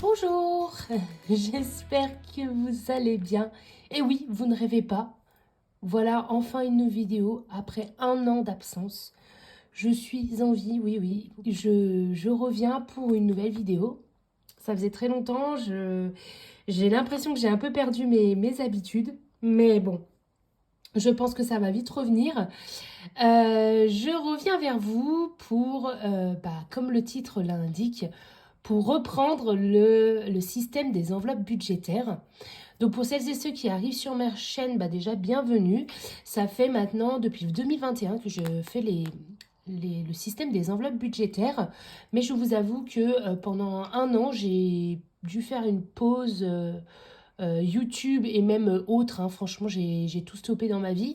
Bonjour, j'espère que vous allez bien. Et oui, vous ne rêvez pas. Voilà enfin une vidéo après un an d'absence. Je suis en vie, oui. Je reviens pour une nouvelle vidéo. Ça faisait très longtemps, j'ai l'impression que j'ai un peu perdu mes habitudes. Mais bon, je pense que ça va vite revenir. Je reviens vers vous pour, comme le titre l'indique, pour reprendre le système des enveloppes budgétaires. Donc pour celles et ceux qui arrivent sur ma chaîne, déjà bienvenue. Ça fait maintenant depuis 2021 que je fais le système des enveloppes budgétaires. Mais je vous avoue que pendant un an, j'ai dû faire une pause YouTube et même autre. Franchement, j'ai tout stoppé dans ma vie.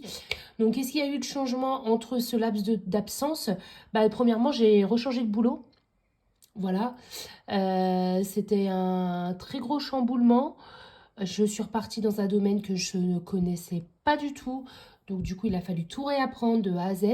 Donc qu'est-ce qu'il y a eu de changement entre ce laps d'absence? Premièrement, j'ai rechangé de boulot. Voilà, c'était un très gros chamboulement. Je suis repartie dans un domaine que je ne connaissais pas du tout. Donc du coup, il a fallu tout réapprendre de A à Z.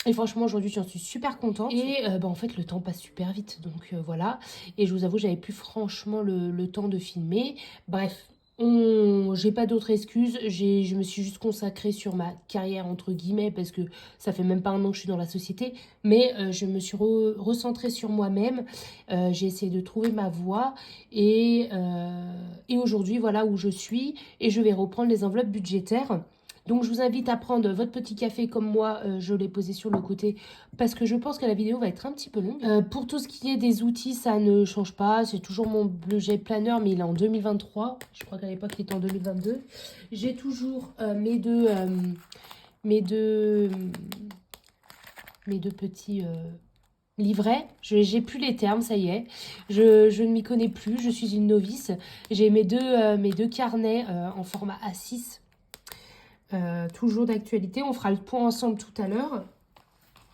Et franchement, aujourd'hui, j'en suis super contente. Et en fait, le temps passe super vite. Donc voilà. Et je vous avoue, j'avais plus franchement le temps de filmer. Bref, j'ai pas d'autres excuses. Je me suis juste consacrée sur ma carrière, entre guillemets, parce que ça fait même pas un an que je suis dans la société. Mais je me suis recentrée sur moi-même. J'ai essayé de trouver ma voie. Et aujourd'hui, voilà où je suis. Et je vais reprendre les enveloppes budgétaires. Donc je vous invite à prendre votre petit café comme moi, je l'ai posé sur le côté parce que je pense que la vidéo va être un petit peu longue. Pour tout ce qui est des outils, ça ne change pas. C'est toujours mon budget planner, mais il est en 2023. Je crois qu'à l'époque, il était en 2022. J'ai toujours mes deux petits livrets. J'ai plus les termes, ça y est. Je ne m'y connais plus, je suis une novice. J'ai mes deux carnets en format A6. Toujours d'actualité. On fera le point ensemble tout à l'heure.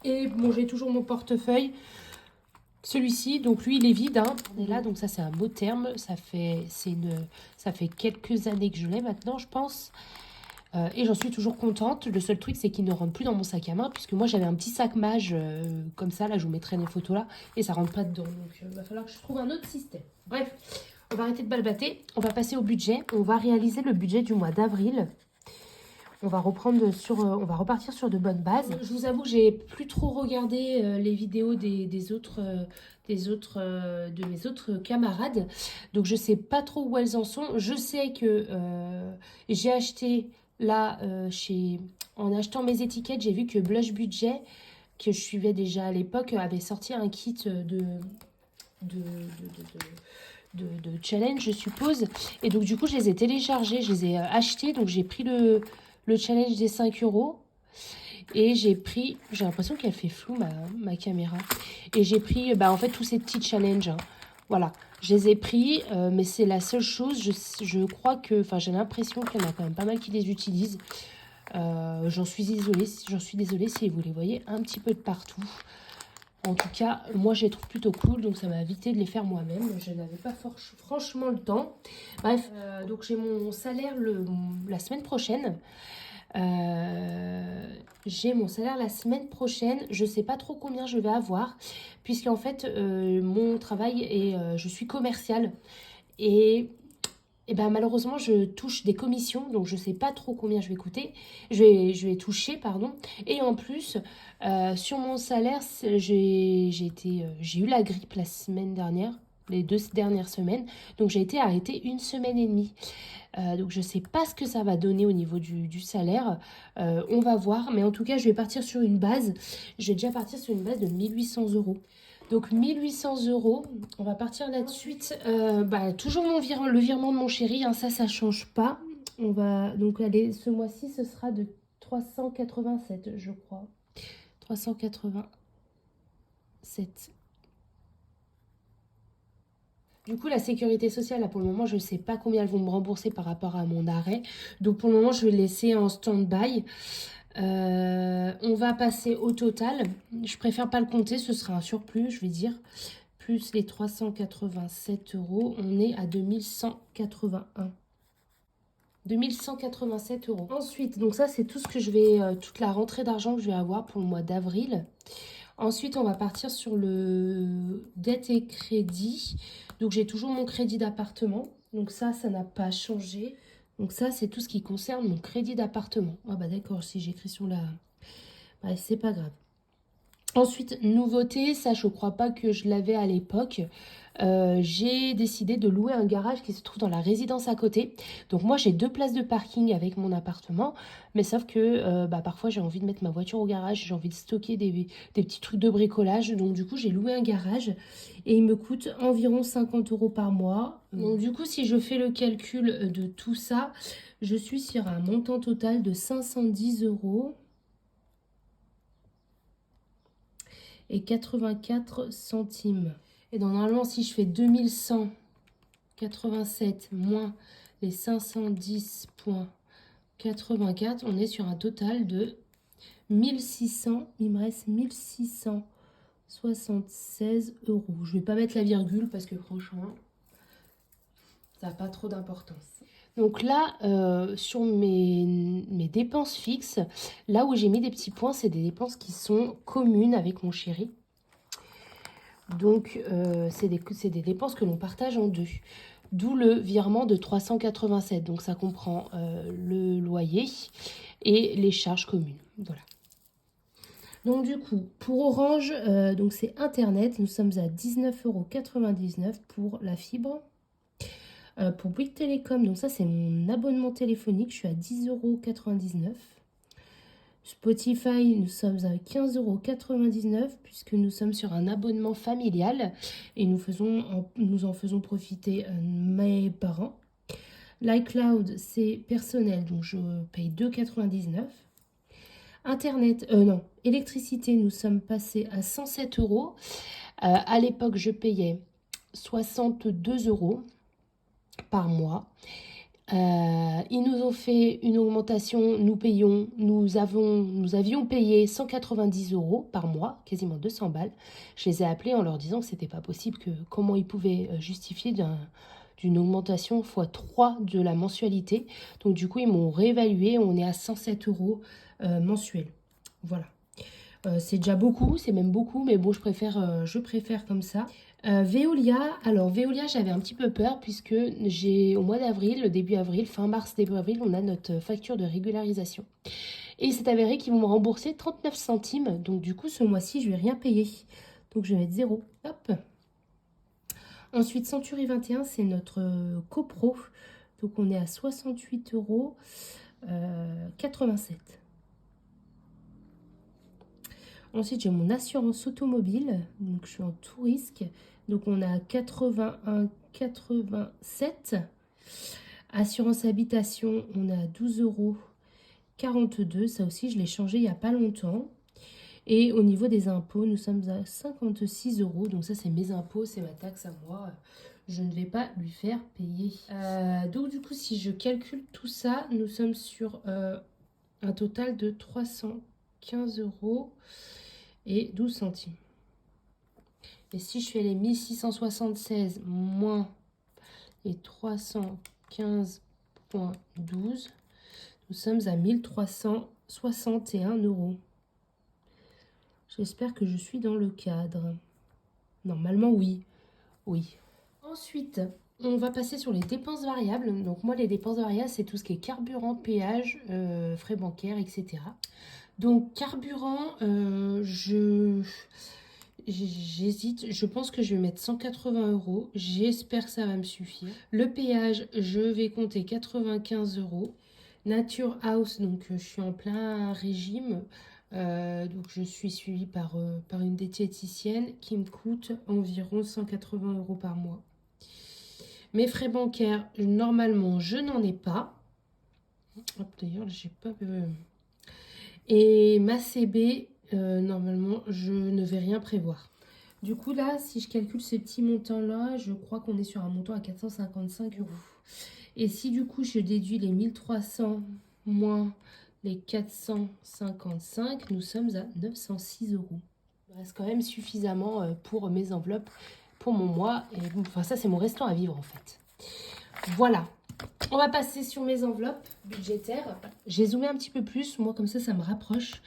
Et bon, j'ai toujours mon portefeuille. Celui-ci, donc lui, il est vide. Et là, donc ça, c'est un beau terme. Ça fait quelques années que je l'ai maintenant, je pense. Et j'en suis toujours contente. Le seul truc, c'est qu'il ne rentre plus dans mon sac à main. Puisque moi, j'avais un petit sac mage comme ça. Là, je vous mettrai les photos là. Et ça rentre pas dedans. Donc, il va falloir que je trouve un autre système. Bref, on va arrêter de balbater. On va passer au budget. On va réaliser le budget du mois d'avril. On va repartir sur de bonnes bases. Je vous avoue que j'ai plus trop regardé les vidéos de mes autres camarades. Donc je sais pas trop où elles en sont. Je sais que j'ai acheté là, en achetant mes étiquettes, j'ai vu que Blush Budget, que je suivais déjà à l'époque, avait sorti un kit de challenge, je suppose. Et donc du coup, je les ai téléchargés, je les ai achetés. Donc j'ai pris le challenge des 5 €. Et j'ai l'impression qu'elle fait flou ma caméra. Et j'ai pris en fait tous ces petits challenges. Voilà, je les ai pris, mais c'est la seule chose. Je crois que, j'ai l'impression qu'il y en a quand même pas mal qui les utilisent. J'en suis désolée si vous les voyez un petit peu de partout. En tout cas, moi, je les trouve plutôt cool, donc ça m'a évité de les faire moi-même. Je n'avais pas franchement le temps. Bref, donc j'ai mon salaire la semaine prochaine. J'ai mon salaire la semaine prochaine. Je ne sais pas trop combien je vais avoir, puisqu'en fait, mon travail est... je suis commerciale. Et malheureusement, je touche des commissions, donc je ne sais pas trop combien je vais coûter. Je vais toucher, pardon. Et en plus, sur mon salaire, j'ai eu la grippe la semaine dernière, les 2 dernières semaines. Donc j'ai été arrêtée 1 semaine et demie. Donc je ne sais pas ce que ça va donner au niveau du salaire. On va voir, mais en tout cas, je vais partir sur une base. Je vais déjà partir sur une base de 1 800 €. Donc 1 800 €, on va partir là-dessus. Toujours le virement de mon chéri, ça change pas. On va donc aller, ce mois-ci, ce sera de 387, je crois. 387. Du coup, la sécurité sociale, là, pour le moment, je ne sais pas combien elles vont me rembourser par rapport à mon arrêt. Donc pour le moment, je vais laisser en stand-by. On va passer au total. Je préfère pas le compter, ce sera un surplus, je vais dire. Plus les 387 €, on est à 2181. 2187 €. Ensuite, donc ça, c'est tout ce que je vais, toute la rentrée d'argent que je vais avoir pour le mois d'avril. Ensuite, on va partir sur le dette et crédit. Donc, j'ai toujours mon crédit d'appartement. Donc ça n'a pas changé. Donc ça, c'est tout ce qui concerne mon crédit d'appartement. Ah bah d'accord, si j'écris sur la... Bah, c'est pas grave. Ensuite, nouveauté, ça je crois pas que je l'avais à l'époque. J'ai décidé de louer un garage qui se trouve dans la résidence à côté. Donc moi j'ai 2 places de parking avec mon appartement. Mais sauf que parfois j'ai envie de mettre ma voiture au garage. J'ai envie de stocker des petits trucs de bricolage. Donc du coup j'ai loué un garage. Et il me coûte environ 50 € par mois. Donc du coup si je fais le calcul de tout ça, je suis sur un montant total de 510 € et 84 centimes. Et donc, normalement, si je fais 2187 moins les 510,84, on est sur un total de 1600. Il me reste 1676 €. Je vais pas mettre la virgule parce que franchement, ça n'a pas trop d'importance. Donc là, sur mes dépenses fixes, là où j'ai mis des petits points, c'est des dépenses qui sont communes avec mon chéri. Donc, c'est des dépenses que l'on partage en deux. D'où le virement de 387. Donc, ça comprend le loyer et les charges communes. Voilà. Donc, du coup, pour Orange, donc c'est Internet. Nous sommes à 19,99 € pour la fibre. Pour Bouygues Télécom, donc ça, c'est mon abonnement téléphonique. Je suis à 10,99 €. Spotify, nous sommes à 15,99 € puisque nous sommes sur un abonnement familial et nous en faisons profiter mes parents. L'iCloud, c'est personnel, donc je paye 2,99 €. Internet, non, électricité, nous sommes passés à 107 €. À l'époque, je payais 62 € par mois. Ils nous ont fait une augmentation, nous avions payé 190 € par mois, quasiment 200 balles. Je les ai appelés en leur disant que c'était pas possible, comment ils pouvaient justifier d'une augmentation x3 de la mensualité. Donc du coup, ils m'ont réévalué, on est à 107 € mensuels. Voilà. C'est déjà beaucoup, c'est même beaucoup, mais bon, je préfère comme ça. Veolia, alors Veolia, j'avais un petit peu peur puisque au mois d'avril, début avril, fin mars, début avril, on a notre facture de régularisation. Et il s'est avéré qu'ils vont me rembourser 39 centimes. Donc du coup, ce mois-ci, je vais rien payer. Donc je vais mettre 0. Hop. Ensuite, Century 21, c'est notre copro. Donc on est à 68,87 €. Ensuite, j'ai mon assurance automobile. Donc, je suis en tout risque. Donc, on a 81,87 €. Assurance habitation, on a 12,42 €. Ça aussi, je l'ai changé il n'y a pas longtemps. Et au niveau des impôts, nous sommes à 56 €. Donc, ça, c'est mes impôts, c'est ma taxe à moi. Je ne vais pas lui faire payer. Donc, du coup, si je calcule tout ça, nous sommes sur un total de 315 € et 12 centimes. Et si je fais les 1676 moins les 315,12, nous sommes à 1361 €. J'espère que je suis dans le cadre. Normalement, oui. Oui. Ensuite, on va passer sur les dépenses variables. Donc moi, les dépenses variables, c'est tout ce qui est carburant, péage, frais bancaires, etc. Donc, carburant, j'hésite. Je pense que je vais mettre 180 €. J'espère que ça va me suffire. Le péage, je vais compter 95 €. Nature House, donc je suis en plein régime. Donc, je suis suivie par une diététicienne qui me coûte environ 180 € par mois. Mes frais bancaires, normalement, je n'en ai pas. Hop, d'ailleurs, j'ai pas... Et ma CB, normalement, je ne vais rien prévoir. Du coup, là, si je calcule ces petits montants-là, je crois qu'on est sur un montant à 455 €. Et si du coup, je déduis les 1300 moins les 455, nous sommes à 906 €. Il reste quand même suffisamment pour mes enveloppes, pour mon mois. Et enfin, ça, c'est mon restant à vivre, en fait. Voilà. On va passer sur mes enveloppes budgétaires. J'ai zoomé un petit peu plus, moi comme ça me rapproche.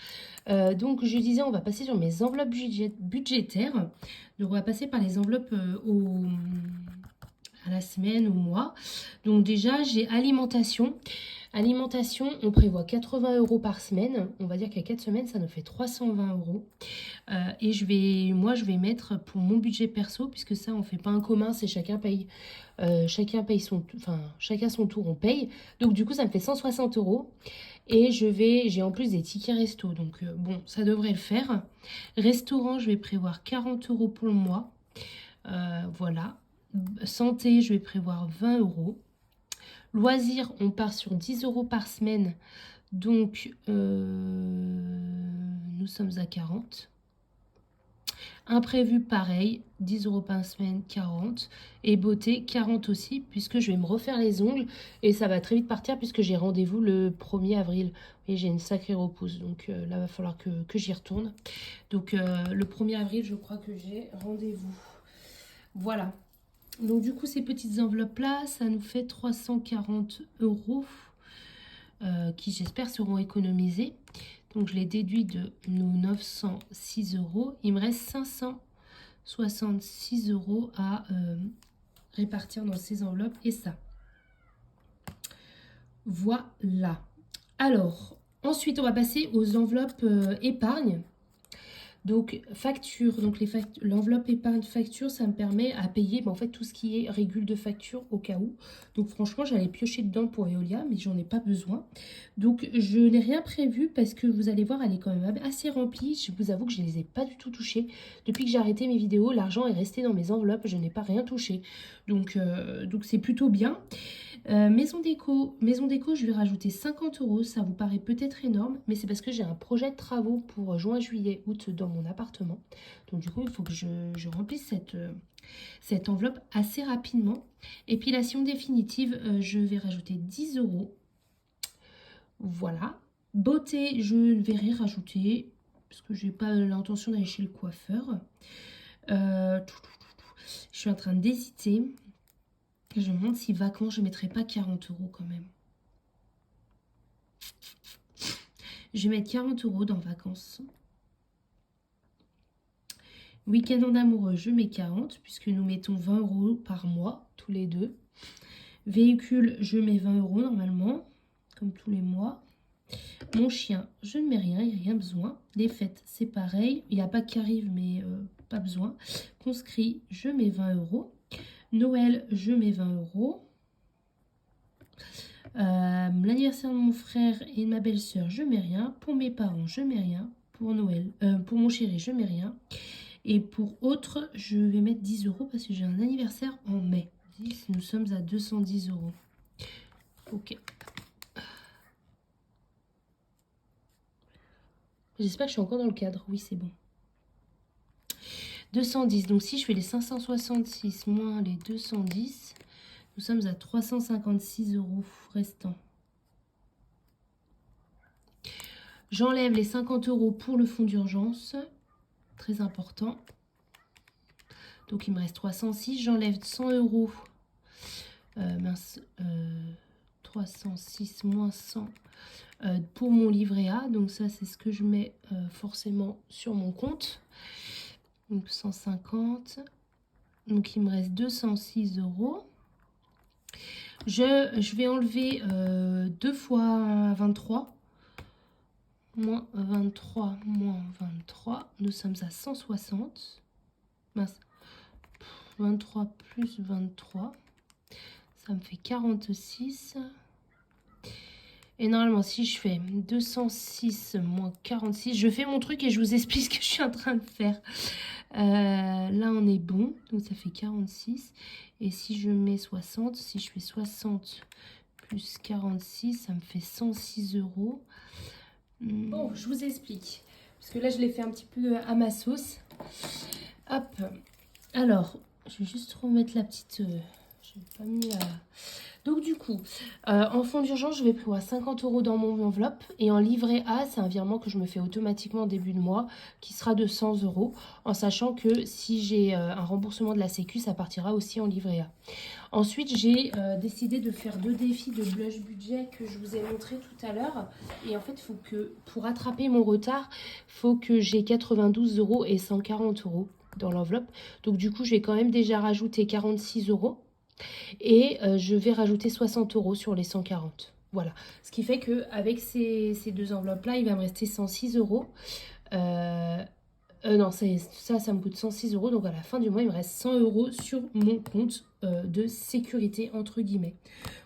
Donc je disais, on va passer sur mes enveloppes budgétaires. Donc on va passer par les enveloppes à la semaine, au mois. Donc déjà, j'ai alimentation. Alimentation, on prévoit 80 € par semaine. On va dire qu'à 4 semaines, ça nous fait 320 €. Et moi, je vais mettre pour mon budget perso, puisque ça, on ne fait pas un commun, c'est chacun paye. Chacun son tour, on paye. Donc du coup, ça me fait 160 €. Et j'ai en plus des tickets resto. Donc bon, ça devrait le faire. Restaurant, je vais prévoir 40 € pour le mois. Voilà. Santé, je vais prévoir 20 €. Loisirs, on part sur 10 € par semaine. Donc, nous sommes à 40. Imprévu, pareil, 10 € par semaine, 40. Et beauté, 40 aussi, puisque je vais me refaire les ongles. Et ça va très vite partir, puisque j'ai rendez-vous le 1er avril. Et j'ai une sacrée repousse, donc là, il va falloir que j'y retourne. Donc, le 1er avril, je crois que j'ai rendez-vous. Voilà. Donc, du coup, ces petites enveloppes-là, ça nous fait 340 € qui, j'espère, seront économisés. Donc, je les déduis de nos 906 €. Il me reste 566 € à répartir dans ces enveloppes. Et ça. Voilà. Alors, ensuite, on va passer aux enveloppes épargne. Donc, facture, donc l'enveloppe épargne facture, ça me permet à payer en fait tout ce qui est régule de facture au cas où. Donc, franchement, j'allais piocher dedans pour Veolia, mais j'en ai pas besoin. Donc, je n'ai rien prévu parce que vous allez voir, elle est quand même assez remplie. Je vous avoue que je ne les ai pas du tout touchées. Depuis que j'ai arrêté mes vidéos, l'argent est resté dans mes enveloppes, je n'ai pas rien touché. Donc c'est plutôt bien. Maison déco, je vais rajouter 50 €. Ça vous paraît peut-être énorme, mais c'est parce que j'ai un projet de travaux pour juin, juillet, août dans mon appartement. Donc du coup, il faut que je remplisse cette enveloppe assez rapidement. Épilation définitive, je vais rajouter 10 €. Voilà. Beauté, je vais rien rajouter parce que j'ai pas l'intention d'aller chez le coiffeur. Je suis en train d'hésiter. Je me demande si vacances, je ne mettrai pas 40 € quand même. Je vais mettre 40 € dans vacances. Week-end en amoureux, je mets 40 puisque nous mettons 20 € par mois, tous les deux. Véhicule, je mets 20 € normalement, comme tous les mois. Mon chien, je ne mets rien, il n'y a rien besoin. Les fêtes, c'est pareil. Il n'y a pas qui arrive, mais pas besoin. Conscrit, je mets 20 €. Noël, je mets 20 €. L'anniversaire de mon frère et de ma belle-sœur, je mets rien. Pour mes parents, je mets rien. Pour Noël, pour mon chéri, je mets rien. Et pour autres, je vais mettre 10 € parce que j'ai un anniversaire en mai. Nous sommes à 210 €. Ok. J'espère que je suis encore dans le cadre. Oui, c'est bon. 210. Donc si je fais les 566 moins les 210, nous sommes à 356 € restants. J'enlève les 50 € pour le fonds d'urgence. Très important. Donc il me reste 306. J'enlève 100 €. 306 moins 100 pour mon livret A. Donc ça, c'est ce que je mets forcément sur mon compte. Donc 150. Donc il me reste 206 €. Je vais enlever 2 fois 23. Moins 23, moins 23. Nous sommes à 160. Mince. 23 plus 23. Ça me fait 46. Et normalement, si je fais 206 moins 46, je fais mon truc et je vous explique ce que je suis en train de faire. Là, on est bon. Donc, ça fait 46. Et si je mets 60, si je fais 60 plus 46, ça me fait 106 €. Bon, je vous explique. Parce que là, je l'ai fait un petit peu à ma sauce. Hop. Alors, je vais juste remettre la petite... je n'ai pas mis Donc du coup, en fonds d'urgence, je vais prévoir 50 € dans mon enveloppe. Et en livret A, c'est un virement que je me fais automatiquement en début de mois, qui sera de 100 €, en sachant que si j'ai un remboursement de la Sécu, ça partira aussi en livret A. Ensuite, j'ai décidé de faire 2 défis de blush budget que je vous ai montré tout à l'heure. Et en fait, faut que pour rattraper mon retard, il faut que j'ai 92 € et 140 € dans l'enveloppe. Donc du coup, j'ai quand même déjà rajouté 46 €. Et je vais rajouter 60 € sur les 140. Voilà. Ce qui fait qu'avec ces deux enveloppes-là, il va me rester 106 €. Non, ça me coûte 106 €. Donc à la fin du mois, il me reste 100 € sur mon compte de sécurité, entre guillemets.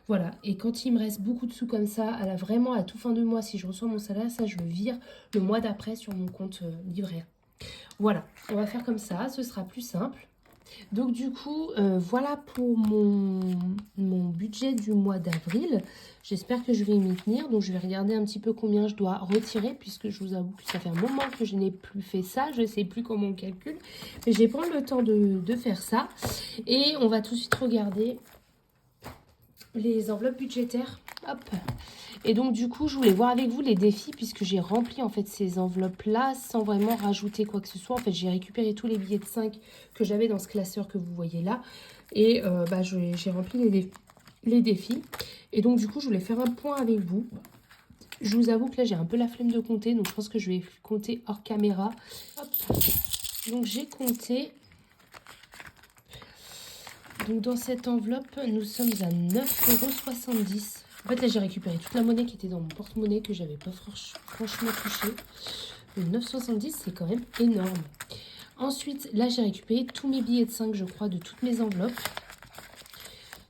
Voilà. Et quand il me reste beaucoup de sous comme ça, vraiment à tout fin de mois, si je reçois mon salaire, ça, je le vire le mois d'après sur mon compte livret A. Voilà. On va faire comme ça. Ce sera plus simple. Donc du coup, voilà pour mon budget du mois d'avril. J'espère que je vais m'y tenir. Donc je vais regarder un petit peu combien je dois retirer, puisque je vous avoue que ça fait un moment que je n'ai plus fait ça. Je ne sais plus comment on calcule. Mais je vais prendre le temps de faire ça. Et on va tout de suite regarder les enveloppes budgétaires. Hop. Et donc du coup, je voulais voir avec vous les défis, puisque j'ai rempli en fait ces enveloppes-là sans vraiment rajouter quoi que ce soit. En fait, j'ai récupéré tous les billets de 5 que j'avais dans ce classeur que vous voyez là. Et j'ai rempli les défis. Et donc du coup, je voulais faire un point avec vous. Je vous avoue que là, j'ai un peu la flemme de compter. Donc je pense que je vais compter hors caméra. Hop. Donc j'ai compté. Donc dans cette enveloppe, nous sommes à 9,70 €. En fait, là, j'ai récupéré toute la monnaie qui était dans mon porte-monnaie que j'avais pas franchement touché. 9,70 €, c'est quand même énorme. Ensuite, là, j'ai récupéré tous mes billets de 5, je crois, de toutes mes enveloppes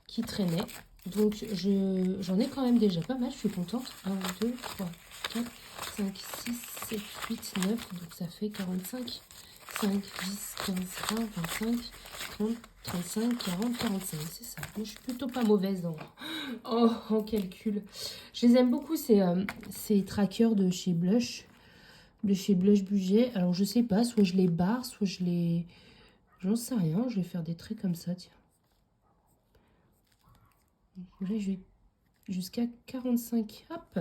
qui traînaient. Donc, j'en ai quand même déjà pas mal, je suis contente. 1, 2, 3, 4, 5, 6, 7, 8, 9. Donc, ça fait 45. 5, 10, 15, 20, 25, 30, 35, 40, 45. C'est ça. Moi, je suis plutôt pas mauvaise en calcul. Je les aime beaucoup, ces trackers de chez Blush. De chez Blush Budget. Alors, je sais pas, soit je les barre, soit je les... J'en sais rien. Je vais faire des traits comme ça, tiens. Là, je vais jusqu'à 45. Hop.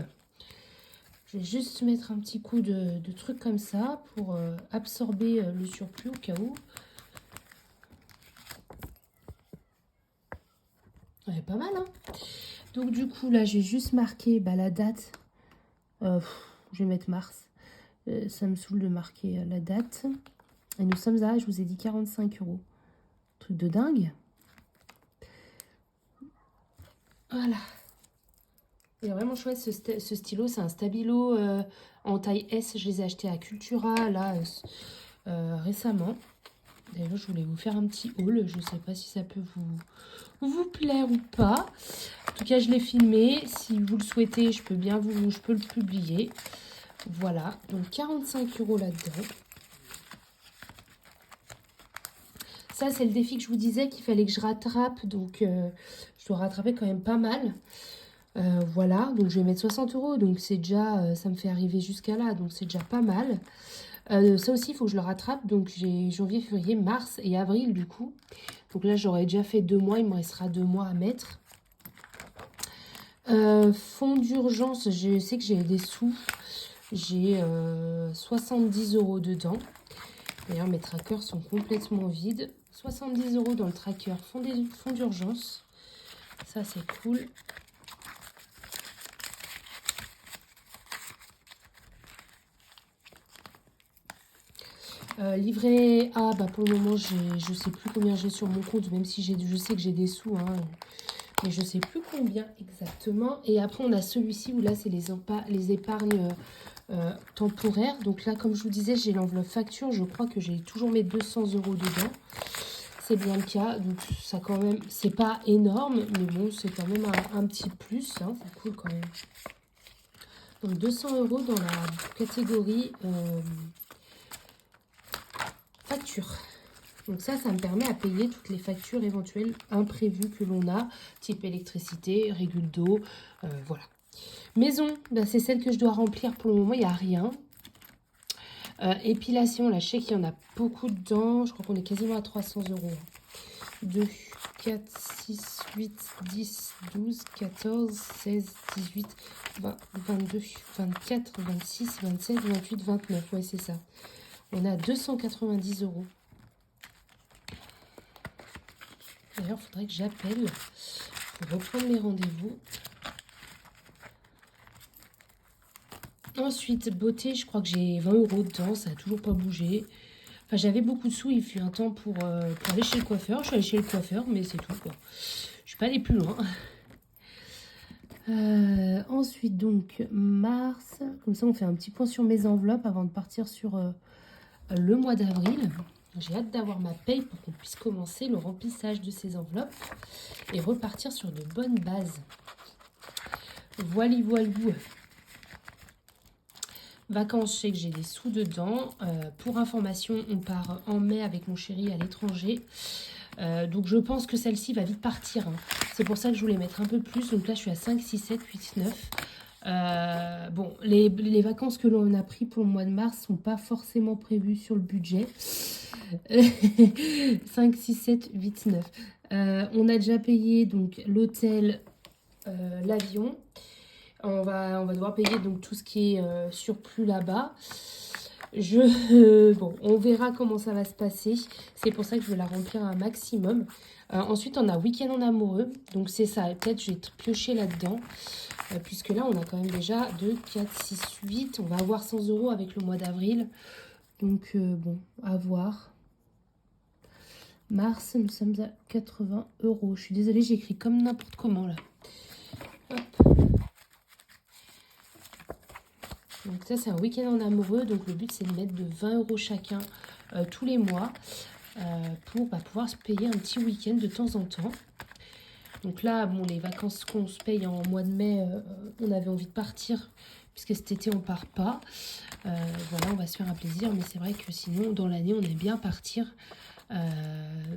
Je vais juste mettre un petit coup de truc comme ça pour absorber le surplus au cas où. Ouais, pas mal, hein. Donc, du coup, là, j'ai juste marqué la date. Je vais mettre mars. Ça me saoule de marquer la date. Et nous sommes à, je vous ai dit, 45 €. Truc de dingue. Voilà. Il est vraiment chouette ce stylo. C'est un stabilo en taille S. Je les ai achetés à Cultura, là, récemment. D'ailleurs, je voulais vous faire un petit haul. Je ne sais pas si ça peut vous plaire ou pas. En tout cas, je l'ai filmé. Si vous le souhaitez, je peux le publier. Voilà. Donc, 45 € là-dedans. Ça, c'est le défi que je vous disais qu'il fallait que je rattrape. Donc, je dois rattraper quand même pas mal. Voilà. Donc, je vais mettre 60 €. Donc, c'est déjà... ça me fait arriver jusqu'à là. Donc, c'est déjà pas mal. Ça aussi, il faut que je le rattrape. Donc, j'ai janvier, février, mars et avril, du coup. Donc là, j'aurais déjà fait 2 mois. Il me restera 2 mois à mettre. Fonds d'urgence, je sais que j'ai des sous. J'ai 70 € dedans. D'ailleurs, mes trackers sont complètement vides. 70 € dans le tracker fonds d'urgence. Ça, c'est cool. Livret A, pour le moment, je sais plus combien j'ai sur mon compte, même si je sais que j'ai des sous, hein, mais je sais plus combien exactement. Et après, on a celui-ci où là, c'est les épargnes temporaires. Donc là, comme je vous disais, j'ai l'enveloppe facture. Je crois que j'ai toujours mes 200 € dedans. C'est bien le cas. Donc ça quand même, c'est pas énorme, mais bon, c'est quand même un petit plus. Hein, c'est cool quand même. Donc 200 € dans la catégorie... facture. Donc ça me permet à payer toutes les factures éventuelles imprévues que l'on a, type électricité, régule d'eau, voilà. Maison, c'est celle que je dois remplir pour le moment, il n'y a rien. Épilation, là je sais qu'il y en a beaucoup dedans, je crois qu'on est quasiment à 300 €. 2, 4, 6, 8, 10, 12, 14, 16, 18, 20, 22, 24, 26, 27, 28, 29. Ouais, c'est ça. On a 290 €. D'ailleurs, il faudrait que j'appelle pour reprendre mes rendez-vous. Ensuite, beauté, je crois que j'ai 20 € dedans, ça n'a toujours pas bougé. Enfin, j'avais beaucoup de sous, il fut un temps pour aller chez le coiffeur. Je suis allée chez le coiffeur, mais c'est tout, quoi. Je suis pas allée plus loin. Ensuite, donc, mars. Comme ça, on fait un petit point sur mes enveloppes avant de partir sur le mois d'avril. J'ai hâte d'avoir ma paye pour qu'on puisse commencer le remplissage de ces enveloppes et repartir sur de bonnes bases. Voilà, voilou. Vacances, je sais que j'ai des sous dedans. Pour information, on part en mai avec mon chéri à l'étranger. Donc je pense que celle-ci va vite partir. Hein. C'est pour ça que je voulais mettre un peu plus. Donc là, je suis à 5, 6, 7, 8, 9. Bon, les vacances que l'on a pris pour le mois de mars sont pas forcément prévues sur le budget. 5, 6, 7, 8, 9. On a déjà payé donc l'hôtel, l'avion. On va devoir payer donc tout ce qui est surplus là-bas. Bon, on verra comment ça va se passer. C'est pour ça que je vais la remplir un maximum. Ensuite, on a week-end en amoureux. Donc, c'est ça. Peut-être je vais piocher là-dedans. Puisque là, on a quand même déjà 2, 4, 6, 8. On va avoir 100 € avec le mois d'avril. Donc, bon, à voir. Mars, nous sommes à 80 €. Je suis désolée, j'écris comme n'importe comment, là. Hop. Donc ça, c'est un week-end en amoureux. Donc le but, c'est de mettre de 20 € chacun tous les mois pour pouvoir se payer un petit week-end de temps en temps. Donc là, bon, les vacances qu'on se paye en mois de mai, on avait envie de partir puisque cet été, on part pas. Voilà, on va se faire un plaisir. Mais c'est vrai que sinon, dans l'année, on aime bien partir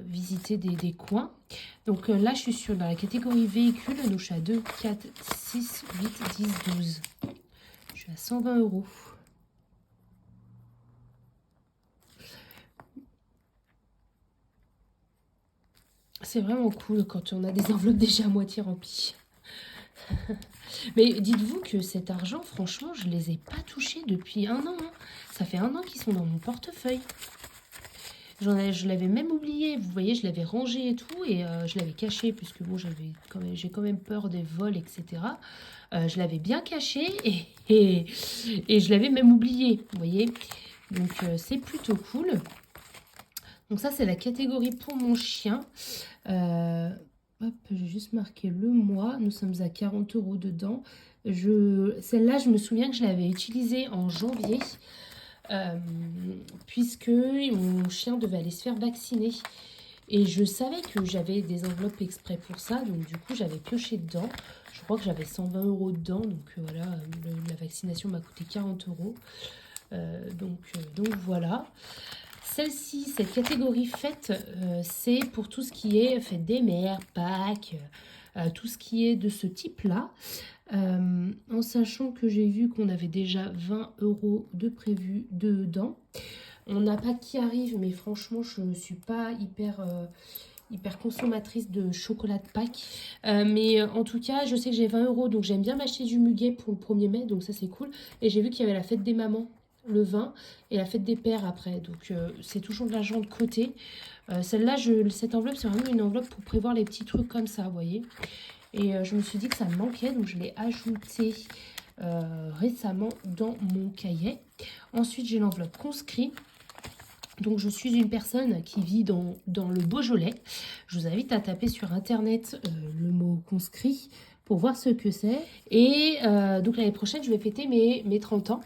visiter des coins. Donc là, je suis dans la catégorie véhicule. Donc je suis à 2, 4, 6, 8, 10, 12. Je suis à 120 €. C'est vraiment cool quand on a des enveloppes déjà à moitié remplies. Mais dites-vous que cet argent, franchement, je ne les ai pas touchés depuis un an. Hein. Ça fait un an qu'ils sont dans mon portefeuille. Je l'avais même oublié. Vous voyez, je l'avais rangé et tout. Et je l'avais caché puisque bon, j'ai quand même peur des vols, etc. Je l'avais bien caché et je l'avais même oublié. Vous voyez. Donc, c'est plutôt cool. Donc ça, c'est la catégorie pour mon chien. Hop, j'ai juste marqué le mois. Nous sommes à 40 € dedans. Celle-là, je me souviens que je l'avais utilisée en janvier. Puisque mon chien devait aller se faire vacciner. Et je savais que j'avais des enveloppes exprès pour ça. Donc du coup, j'avais pioché dedans. Je crois que j'avais 120 € dedans. Donc voilà, la vaccination m'a coûté 40 €. Donc voilà. Celle-ci, cette catégorie fête, c'est pour tout ce qui est fête des mères, Pâques, tout ce qui est de ce type-là. En sachant que j'ai vu qu'on avait déjà 20 € de prévu dedans. On n'a pas qui arrive, mais franchement, je ne suis pas hyper consommatrice de chocolat de Pâques. Mais en tout cas, je sais que j'ai 20 €, donc j'aime bien m'acheter du muguet pour le 1er mai, donc ça c'est cool. Et j'ai vu qu'il y avait la fête des mamans le 20 et la fête des pères après. Donc c'est toujours de l'argent de côté. Celle-là, cette enveloppe, c'est vraiment une enveloppe pour prévoir les petits trucs comme ça, vous voyez. Et je me suis dit que ça me manquait, donc je l'ai ajouté récemment dans mon cahier. Ensuite, j'ai l'enveloppe conscrit. Donc, je suis une personne qui vit dans le Beaujolais. Je vous invite à taper sur Internet le mot conscrit pour voir ce que c'est. Et donc, l'année prochaine, je vais fêter mes 30 ans.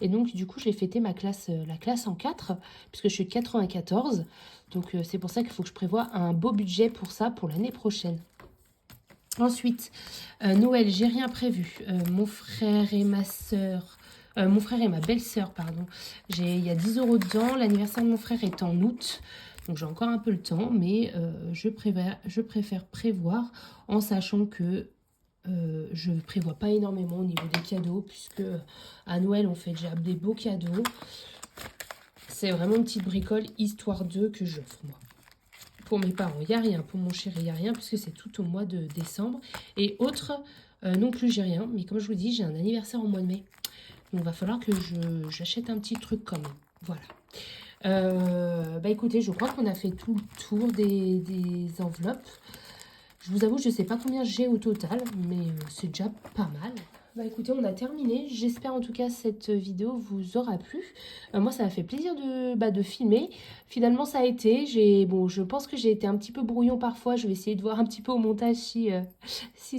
Et donc, du coup, je vais fêter la classe en 4, puisque je suis de 94. Donc, c'est pour ça qu'il faut que je prévoie un beau budget pour ça, pour l'année prochaine. Ensuite, Noël, j'ai rien prévu. Mon frère et ma soeur... mon frère et ma belle-sœur, pardon. Il y a 10 € dedans. L'anniversaire de mon frère est en août. Donc, j'ai encore un peu le temps. Mais je préfère prévoir en sachant que je ne prévois pas énormément au niveau des cadeaux. Puisque à Noël, on fait déjà des beaux cadeaux. C'est vraiment une petite bricole histoire d'eux que j'offre, moi. Pour mes parents, il n'y a rien. Pour mon chéri, il n'y a rien, puisque c'est tout au mois de décembre. Et autres, non plus, j'ai rien. Mais comme je vous dis, j'ai un anniversaire au mois de mai. Donc, il va falloir que j'achète un petit truc quand même. Voilà. Bah écoutez, je crois qu'on a fait tout le tour des enveloppes. Je vous avoue, je ne sais pas combien j'ai au total, mais c'est déjà pas mal. Bah écoutez, on a terminé. J'espère en tout cas cette vidéo vous aura plu. Moi, ça m'a fait plaisir de filmer. Finalement, ça a été. Bon, je pense que j'ai été un petit peu brouillon parfois. Je vais essayer de voir un petit peu au montage si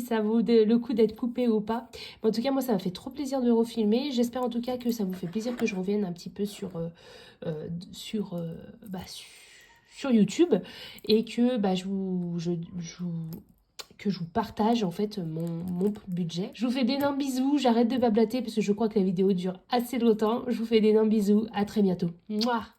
ça vaut le coup d'être coupé ou pas. Mais en tout cas, moi, ça m'a fait trop plaisir de refilmer. J'espère en tout cas que ça vous fait plaisir que je revienne un petit peu sur YouTube et que je vous partage en fait mon budget. Je vous fais d'énormes bisous, j'arrête de bablater parce que je crois que la vidéo dure assez longtemps. Je vous fais d'énormes bisous, à très bientôt. Mouah.